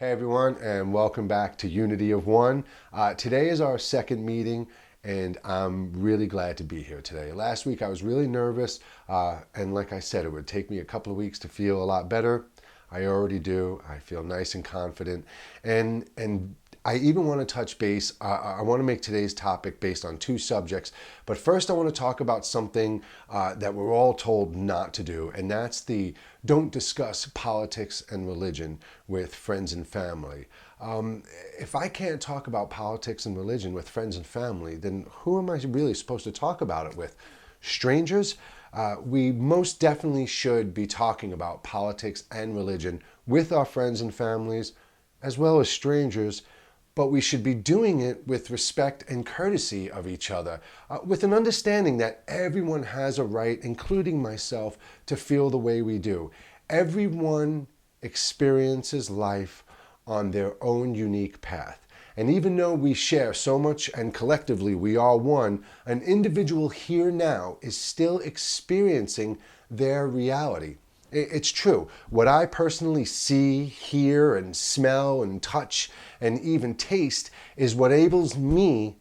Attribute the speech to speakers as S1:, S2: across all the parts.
S1: Hey everyone, and welcome back to Unity of One. Today is our second meeting, and I'm really glad to be here today. Last week I was really nervous, and like I said, it would take me a couple of weeks to feel a lot better. I already do. I feel nice and confident, and I even want to touch base. I want to make today's topic based on two subjects, but first I want to talk about something that we're all told not to do, and that's the don't discuss politics and religion with friends and family. If I can't talk about politics and religion with friends and family, then who am I really supposed to talk about it with? Strangers? We most definitely should be talking about politics and religion with our friends and families, as well as strangers, but we should be doing it with respect and courtesy of each other, with an understanding that everyone has a right, including myself, to feel the way we do. Everyone experiences life on their own unique path. And even though we share so much and collectively we are one, an individual here now is still experiencing their reality. It's true. What I personally see, hear, and smell, and touch, and even taste is what enables me.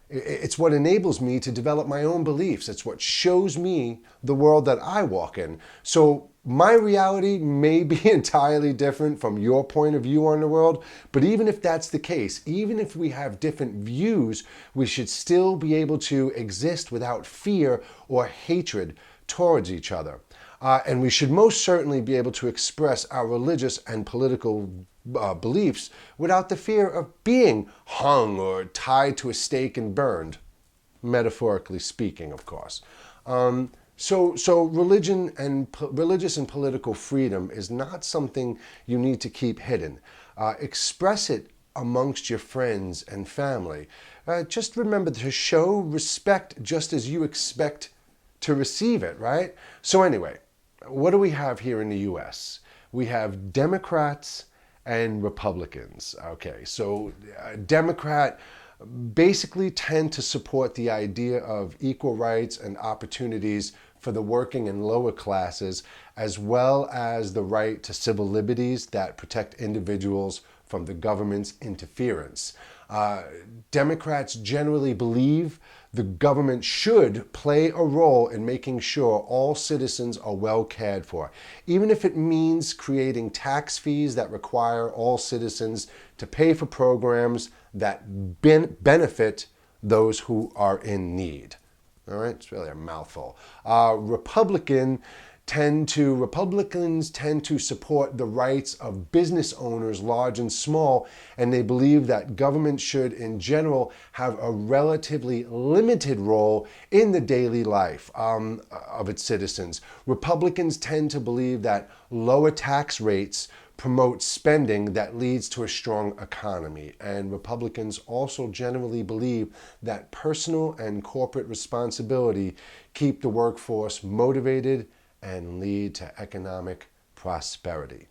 S1: It's what enables me to develop my own beliefs. It's what shows me the world that I walk in. So my reality may be entirely different from your point of view on the world, but even if that's the case, even if we have different views, we should still be able to exist without fear or hatred towards each other. And we should most certainly be able to express our religious and political beliefs without the fear of being hung or tied to a stake and burned, metaphorically speaking, of course. So religion and religious and political freedom is not something you need to keep hidden. Express it amongst your friends and family. Just remember to show respect just as you expect to receive it, right? So anyway, what do we have here in the US? We have Democrats and Republicans. Okay, so Democrat basically tend to support the idea of equal rights and opportunities for the working and lower classes, as well as the right to civil liberties that protect individuals from the government's interference. Democrats generally believe the government should play a role in making sure all citizens are well cared for, even if it means creating tax fees that require all citizens to pay for programs that benefit those who are in need. All right, it's really a mouthful. Republicans tend to support the rights of business owners, large and small, and they believe that government should, in general, have a relatively limited role in the daily life of its citizens. Republicans tend to believe that lower tax rates promote spending that leads to a strong economy. And Republicans also generally believe that personal and corporate responsibility keep the workforce motivated and lead to economic prosperity.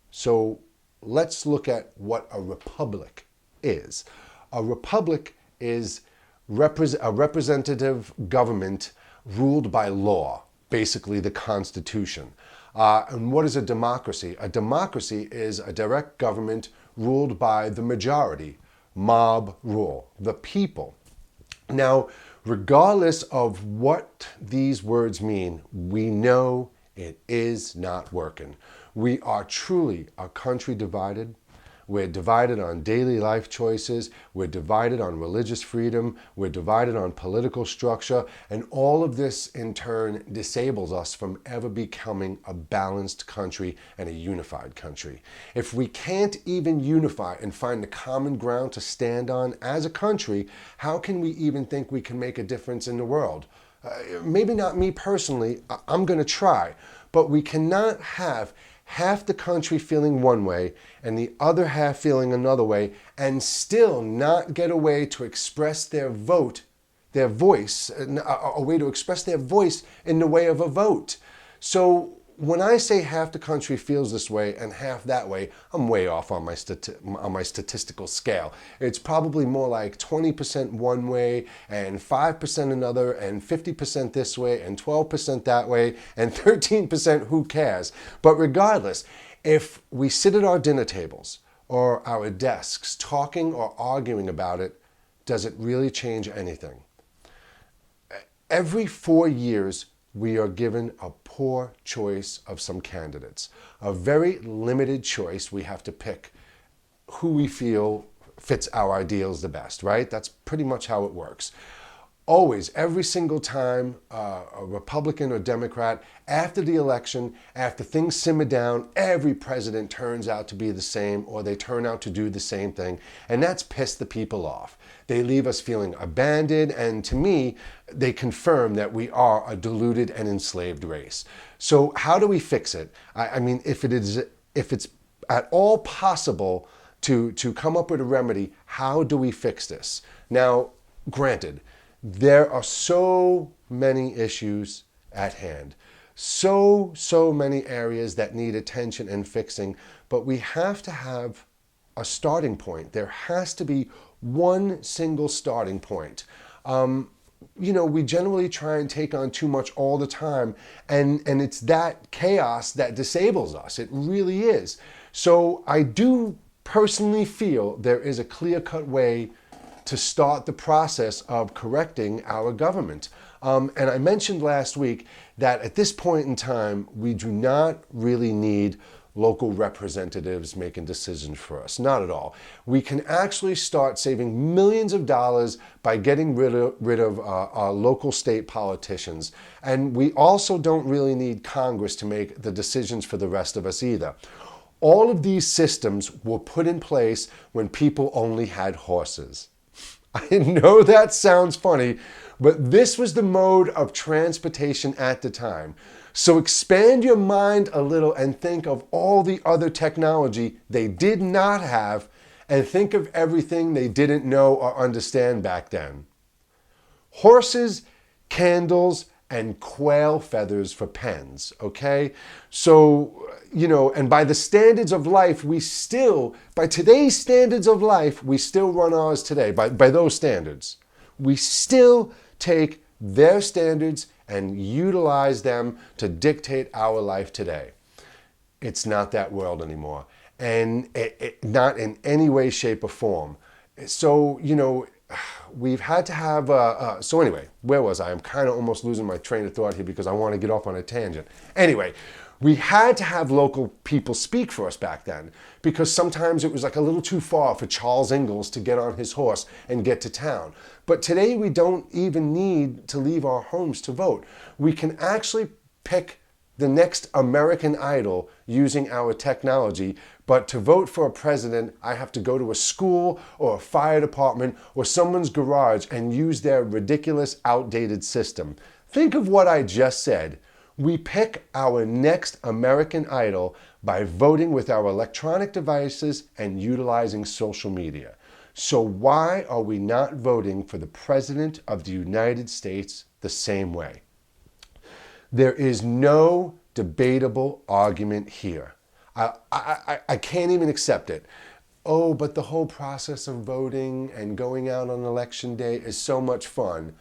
S1: So let's look at what a republic is. A republic is a representative government ruled by law, basically the Constitution. And what is a democracy? A democracy is a direct government ruled by the majority, mob rule, the people. Now, regardless of what these words mean, we know it is not working. We are truly a country divided. We're divided on daily life choices. We're divided on religious freedom. We're divided on political structure. And all of this, in turn, disables us from ever becoming a balanced country and a unified country. If we can't even unify and find the common ground to stand on as a country, how can we even think we can make a difference in the world? Maybe not me personally. I'm going to try. But we cannot have half the country feeling one way and the other half feeling another way and still not get a way to express their voice, a way to express their voice in the way of a vote. So when I say half the country feels this way and half that way, I'm way off on my statistical scale. It's probably more like 20% one way and 5% another and 50% this way and 12% that way and 13% who cares. But regardless, If we sit at our dinner tables or our desks talking or arguing about it, does it really change anything? Every 4 years, we are given a poor choice of some candidates. A very limited choice. We have to pick who we feel fits our ideals the best, right? That's pretty much how it works. Always, every single time a Republican or Democrat, after the election, after things simmer down, every president turns out to be the same, or they turn out to do the same thing, and that's pissed the people off. They leave us feeling abandoned, and to me, they confirm that we are a deluded and enslaved race. So how do we fix it? I mean, if it's at all possible to come up with a remedy, how do we fix this? Now, granted, there are so many issues at hand, so many areas that need attention and fixing, but we have to have a starting point. There has to be one single starting point. We generally try and take on too much all the time, and it's that chaos that disables us. It really is. So I do personally feel there is a clear-cut way to start the process of correcting our government. And I mentioned last week that at this point in time, we do not really need local representatives making decisions for us. Not at all. We can actually start saving millions of dollars by getting rid of our local state politicians. And we also don't really need Congress to make the decisions for the rest of us either. All of these systems were put in place when people only had horses. I know that sounds funny, but this was the mode of transportation at the time. So expand your mind a little and think of all the other technology they did not have, and think of everything they didn't know or understand back then. Horses, candles, and quail feathers for pens, okay? So, and by the standards of life, by today's standards of life, we still run ours today, by those standards. We still take their standards and utilize them to dictate our life today. It's not that world anymore, and not in any way, shape, or form. So, we've had to have, so anyway, where was I? I'm kind of almost losing my train of thought here because I want to get off on a tangent. Anyway, we had to have local people speak for us back then because sometimes it was like a little too far for Charles Ingalls to get on his horse and get to town. But today we don't even need to leave our homes to vote. We can actually pick the next American Idol using our technology, but to vote for a president, I have to go to a school or a fire department or someone's garage and use their ridiculous, outdated system. Think of what I just said. We pick our next American Idol by voting with our electronic devices and utilizing social media. So why are we not voting for the President of the United States the same way? There is no debatable argument here. I can't even accept it. Oh, but the whole process of voting and going out on election day is so much fun.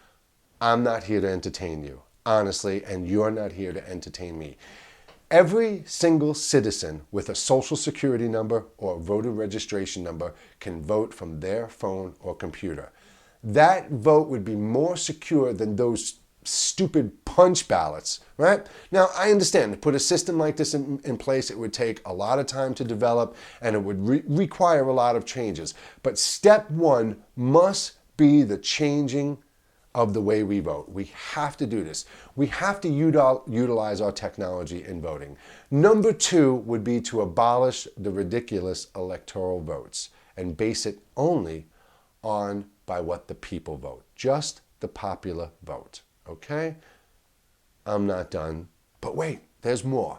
S1: I'm not here to entertain you, honestly, and you're not here to entertain me. Every single citizen with a social security number or a voter registration number can vote from their phone or computer. That vote would be more secure than those stupid punch ballots, right? Now, I understand to put a system like this in place, it would take a lot of time to develop and it would require a lot of changes. But step one must be the changing of the way we vote. We have to do this. We have to utilize our technology in voting. Number two would be to abolish the ridiculous electoral votes and base it only on by what the people vote, just the popular vote. Okay? I'm not done. But wait, there's more.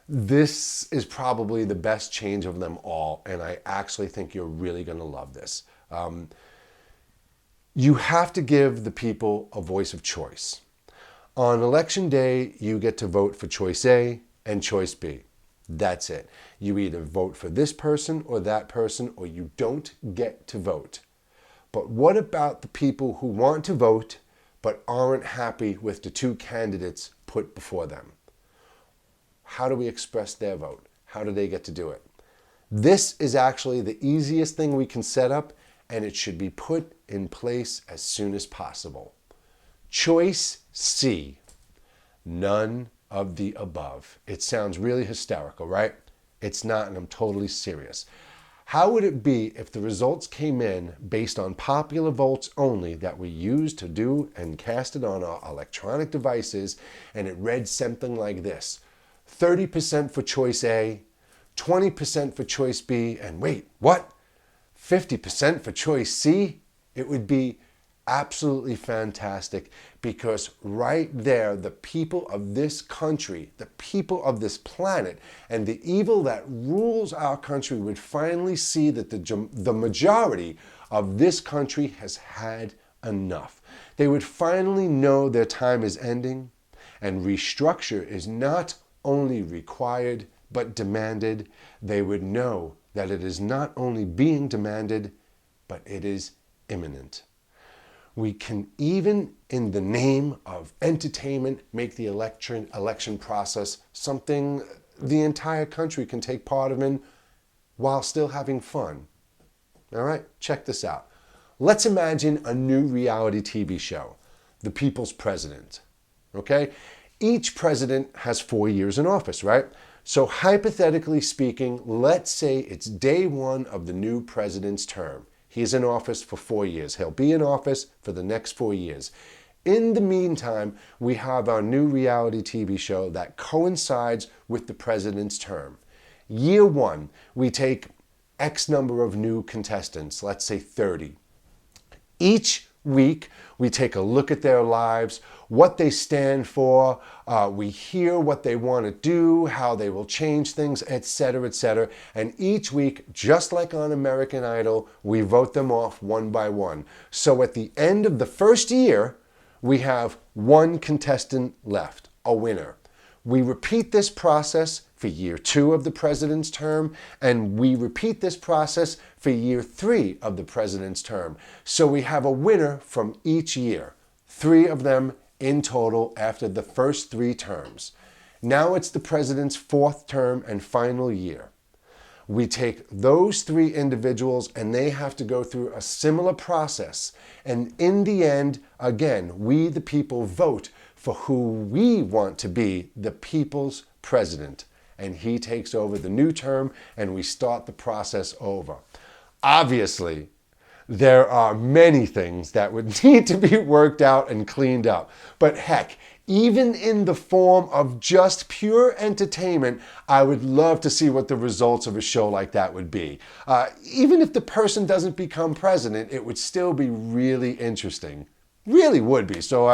S1: This is probably the best change of them all, and I actually think you're really going to love this. You have to give the people a voice of choice. On election day, you get to vote for choice A and choice B. That's it. You either vote for this person, or you don't get to vote. But what about the people who want to vote but aren't happy with the two candidates put before them? How do we express their vote? how do they get to do it? This is actually the easiest thing we can set up, and it should be put in place as soon as possible. Choice C, none of the above. It sounds really hysterical, right? It's not, and I'm totally serious. How would it be if the results came in based on popular votes only that we used to do and cast it on our electronic devices, and it read something like this: 30% for choice A, 20% for choice B, and wait, what? 50% for choice C? It would be absolutely fantastic, because right there, the people of this country, the people of this planet, and the evil that rules our country would finally see that the majority of this country has had enough. They would finally know their time is ending, and restructure is not only required but demanded. They would know that it is not only being demanded, but it is imminent. We can, even in the name of entertainment, make the election process something the entire country can take part in while still having fun. All right, check this out. Let's imagine a new reality TV show, The People's President. Okay? Each president has 4 years in office, right? So hypothetically speaking, let's say it's day one of the new president's term. He's in office for 4 years. He'll be in office for the next 4 years. In the meantime, we have our new reality TV show that coincides with the president's term. Year one, we take X number of new contestants, let's say 30. Each week, we take a look at their lives, what they stand for, we hear what they want to do, how they will change things, etc., etc. And each week, just like on American Idol, we vote them off one by one. So at the end of the first year, we have one contestant left, a winner. We repeat this process for year 2 of the president's term, and we repeat this process for year 3 of the president's term. So we have a winner from each year, 3 of them in total after the first 3 terms. Now it's the president's 4th term and final year. We take those 3 individuals and they have to go through a similar process. And in the end, again, we the people vote for who we want to be the people's president. And he takes over the new term and we start the process over. Obviously, there are many things that would need to be worked out and cleaned up. But heck, even in the form of just pure entertainment, I would love to see what the results of a show like that would be. Even if the person doesn't become president, it would still be really interesting. Really would be. So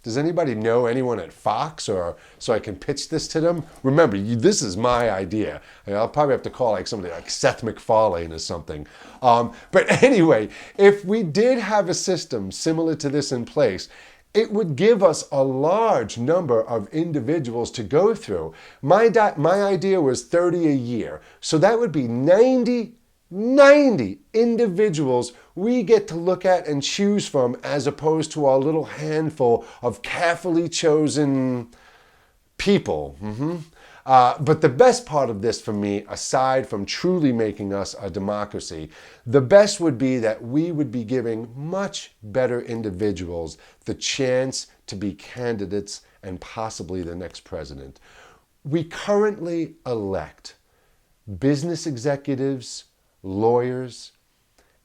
S1: does anybody know anyone at Fox, or so I can pitch this to them? Remember, this is my idea. I'll probably have to call like somebody like Seth MacFarlane or something. But anyway, if we did have a system similar to this in place, it would give us a large number of individuals to go through. My idea was 30 a year. So that would be 90 individuals we get to look at and choose from, as opposed to our little handful of carefully chosen people. But the best part of this for me, aside from truly making us a democracy, the best would be that we would be giving much better individuals the chance to be candidates and possibly the next president. We currently elect business executives, lawyers,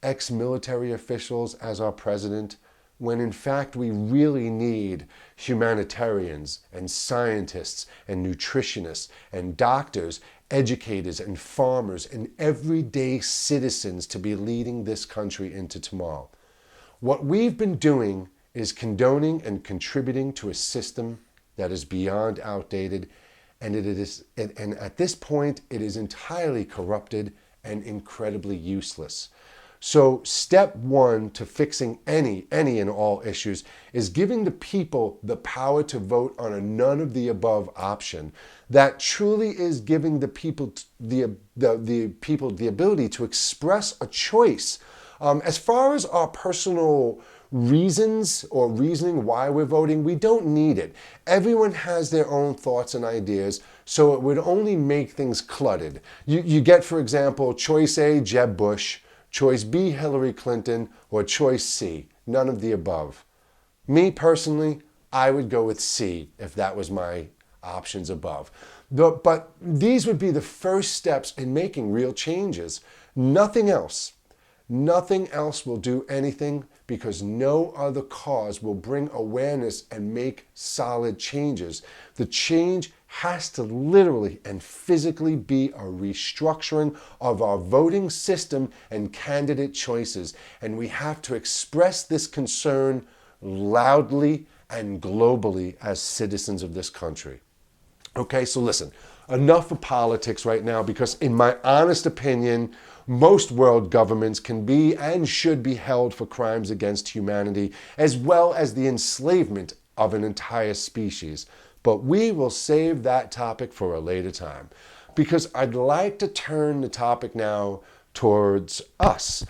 S1: ex-military officials as our president, when in fact we really need humanitarians and scientists and nutritionists and doctors, educators and farmers and everyday citizens to be leading this country into tomorrow. What we've been doing is condoning and contributing to a system that is beyond outdated, and at this point it is entirely corrupted and incredibly useless. So step 1 to fixing any and all issues is giving the people the power to vote on a none of the above option. That truly is giving the people the ability to express a choice. As far as our personal reasons or reasoning why we're voting, we don't need it. Everyone has their own thoughts and ideas, so it would only make things cluttered. You get, for example, choice A, Jeb Bush, choice B, Hillary Clinton, or choice C, none of the above. Me personally, I would go with C if that was my options above. But these would be the first steps in making real changes. Nothing else. Nothing else will do anything, because no other cause will bring awareness and make solid changes. The change has to literally and physically be a restructuring of our voting system and candidate choices. And we have to express this concern loudly and globally as citizens of this country. Okay, so listen, enough of politics right now, because in my honest opinion, most world governments can be and should be held for crimes against humanity, as well as the enslavement of an entire species. But we will save that topic for a later time, because I'd like to turn the topic now towards us.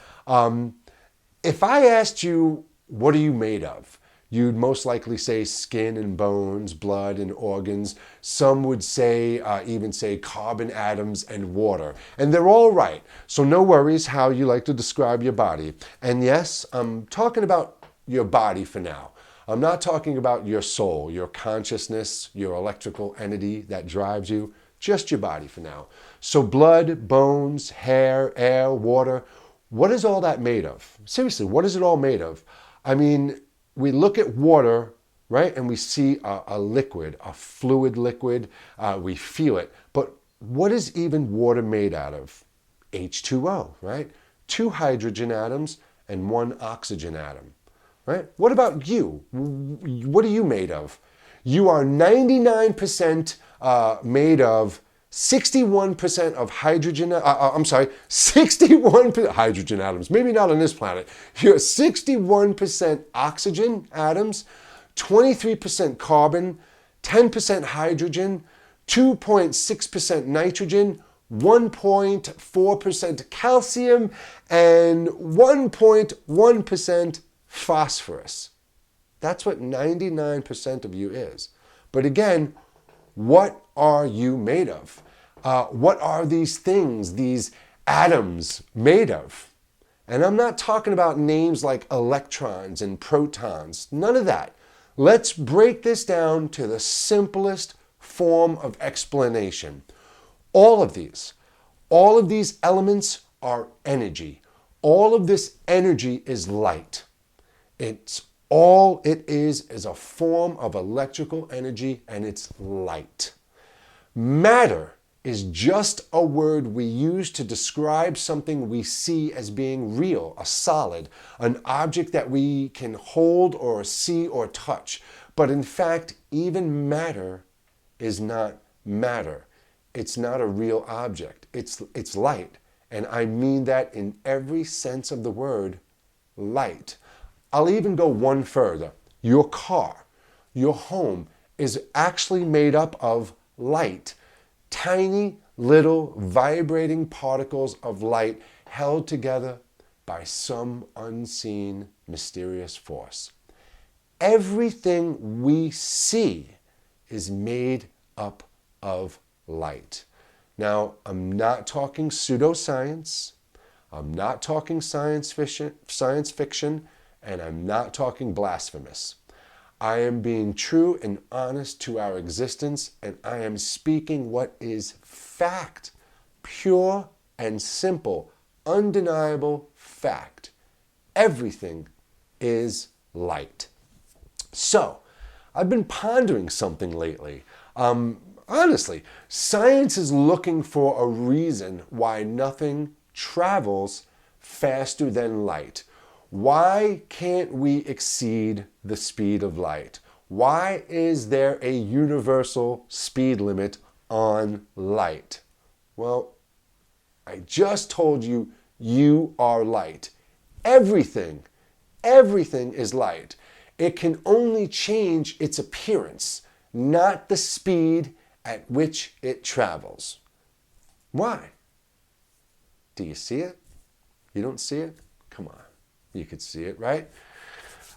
S1: If I asked you, what are you made of? You'd most likely say skin and bones, blood and organs. Some would say, even say carbon atoms and water. And they're all right. So no worries how you like to describe your body. And yes, I'm talking about your body for now. I'm not talking about your soul, your consciousness, your electrical entity that drives you. Just your body for now. So blood, bones, hair, air, water. What is all that made of? Seriously, what is it all made of? I mean, we look at water, right, and we see a liquid, a fluid liquid. We feel it. But what is even water made out of? H2O, right? 2 hydrogen atoms and 1 oxygen atom, right? What about you? What are you made of? You are 99% made of 61% of hydrogen, 61% hydrogen atoms, maybe not on this planet. You're 61% oxygen atoms, 23% carbon, 10% hydrogen, 2.6% nitrogen, 1.4% calcium, and 1.1% phosphorus. That's what 99% of you is. But again, what are you made of? What are these things, these atoms made of? And I'm not talking about names like electrons and protons, none of that. Let's break this down to the simplest form of explanation. All of these elements are energy. All of this energy is light. All it is a form of electrical energy, and it's light. Matter is just a word we use to describe something we see as being real, a solid, an object that we can hold or see or touch. But in fact, even matter is not matter. It's not a real object. It's light. And I mean that in every sense of the word, light. I'll even go one further. Your car, your home is actually made up of light. Tiny little vibrating particles of light held together by some unseen mysterious force. Everything we see is made up of light. Now, I'm not talking pseudoscience. I'm not talking science fiction, and I'm not talking blasphemous. I am being true and honest to our existence, and I am speaking what is fact, pure and simple, undeniable fact. Everything is light. So, I've been pondering something lately. Honestly, science is looking for a reason why nothing travels faster than light. Why can't we exceed the speed of light? Why is there a universal speed limit on light? Well, I just told you, you are light. Everything is light. It can only change its appearance, not the speed at which it travels. Why? Do you see it? You don't see it? Come on. You could see it, right?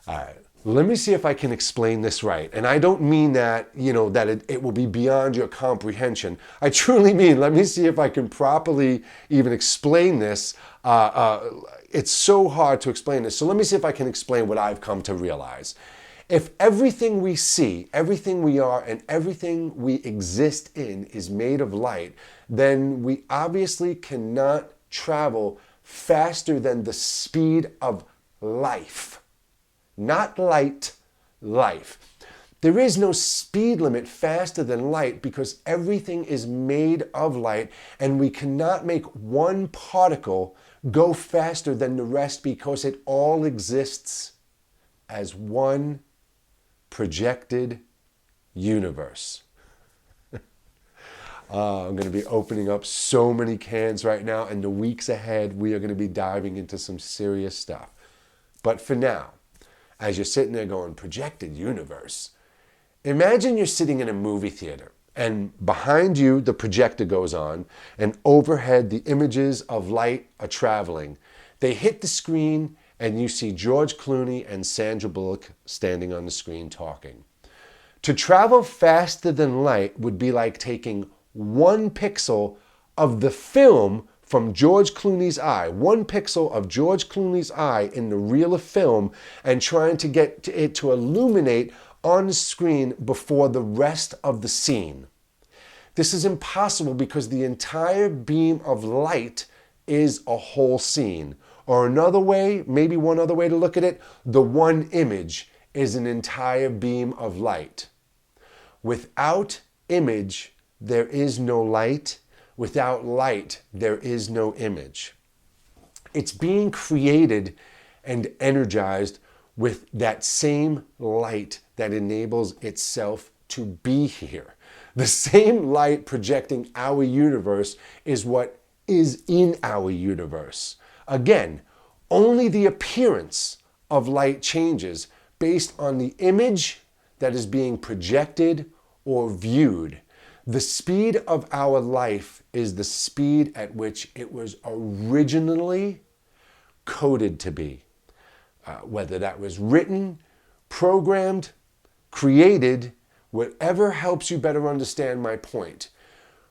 S1: All right. Let me see if I can explain this right. And I don't mean that, that it will be beyond your comprehension. I truly mean, let me see if I can properly even explain this. It's so hard to explain this. So let me see if I can explain what I've come to realize. If everything we see, everything we are, and everything we exist in is made of light, then we obviously cannot travel faster than the speed of life. Not light, life. There is no speed limit faster than light because everything is made of light, and we cannot make one particle go faster than the rest because it all exists as one projected universe. I'm going to be opening up so many cans right now, and the weeks ahead we are going to be diving into some serious stuff. But for now, as you're sitting there going, projected universe, imagine you're sitting in a movie theater, and behind you the projector goes on, and overhead the images of light are traveling. They hit the screen, and you see George Clooney and Sandra Bullock standing on the screen talking. To travel faster than light would be like taking 1 pixel of the film from George Clooney's eye, 1 pixel of George Clooney's eye in the reel of film, and trying to get it to illuminate on the screen before the rest of the scene. This is impossible because the entire beam of light is a whole scene. Or another way, maybe one other way to look at it, the one image is an entire beam of light. Without image, there is no light. Without light, there is no image. It's being created and energized with that same light that enables itself to be here. The same light projecting our universe is what is in our universe. Again, only the appearance of light changes based on the image that is being projected or viewed. The speed of our life is the speed at which it was originally coded to be. Whether that was written, programmed, created, whatever helps you better understand my point.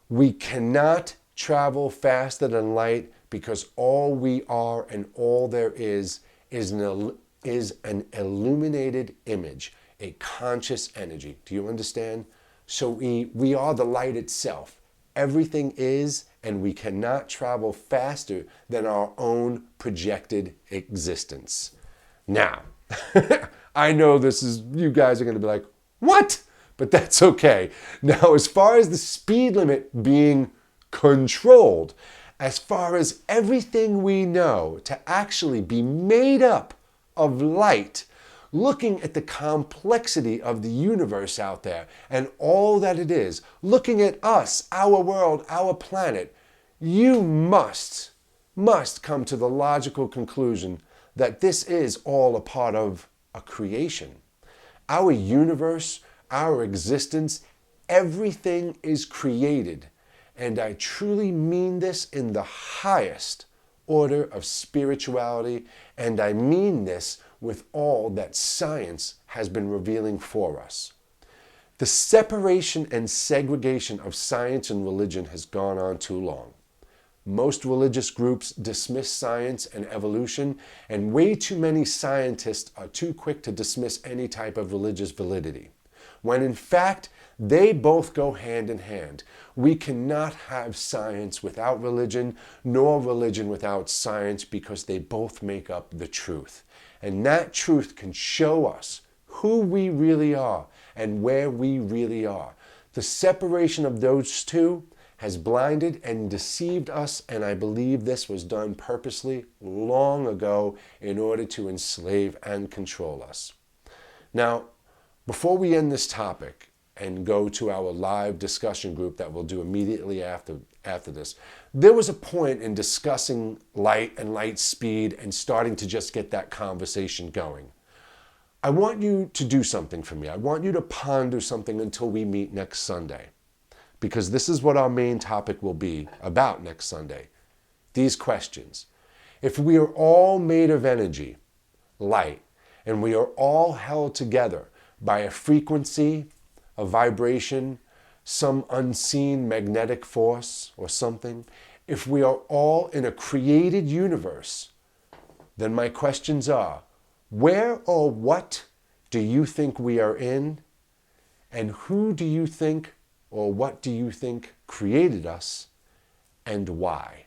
S1: We cannot travel faster than light because all we are and all there is an illuminated image, a conscious energy. Do you understand? So we are the light itself. Everything is, and we cannot travel faster than our own projected existence. Now, I know you guys are going to be like, what? But that's okay. Now, as far as the speed limit being controlled, as far as everything we know to actually be made up of light, looking at the complexity of the universe out there and all that it is, looking at us, our world, our planet, you must come to the logical conclusion that this is all a part of a creation. Our universe, our existence, everything is created. And I truly mean this in the highest order of spirituality, and I mean this with all that science has been revealing for us. The separation and segregation of science and religion has gone on too long. Most religious groups dismiss science and evolution, and way too many scientists are too quick to dismiss any type of religious validity, when in fact, they both go hand in hand. We cannot have science without religion, nor religion without science, because they both make up the truth. And that truth can show us who we really are and where we really are. The separation of those two has blinded and deceived us, and I believe this was done purposely long ago in order to enslave and control us. Now, before we end this topic and go to our live discussion group that we'll do immediately after this, there was a point in discussing light and light speed and starting to just get that conversation going. I want you to do something for me. I want you to ponder something until we meet next Sunday, because this is what our main topic will be about next Sunday. These questions. If we are all made of energy, light, and we are all held together by a frequency, a vibration, some unseen magnetic force or something, if we are all in a created universe, then my questions are, where or what do you think we are in? And who do you think or what do you think created us and why?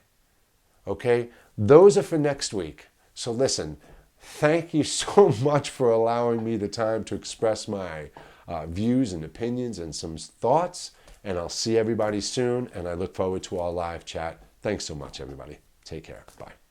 S1: Okay, those are for next week. So listen, thank you so much for allowing me the time to express my views and opinions and some thoughts. And I'll see everybody soon. And I look forward to our live chat. Thanks so much, everybody. Take care. Bye.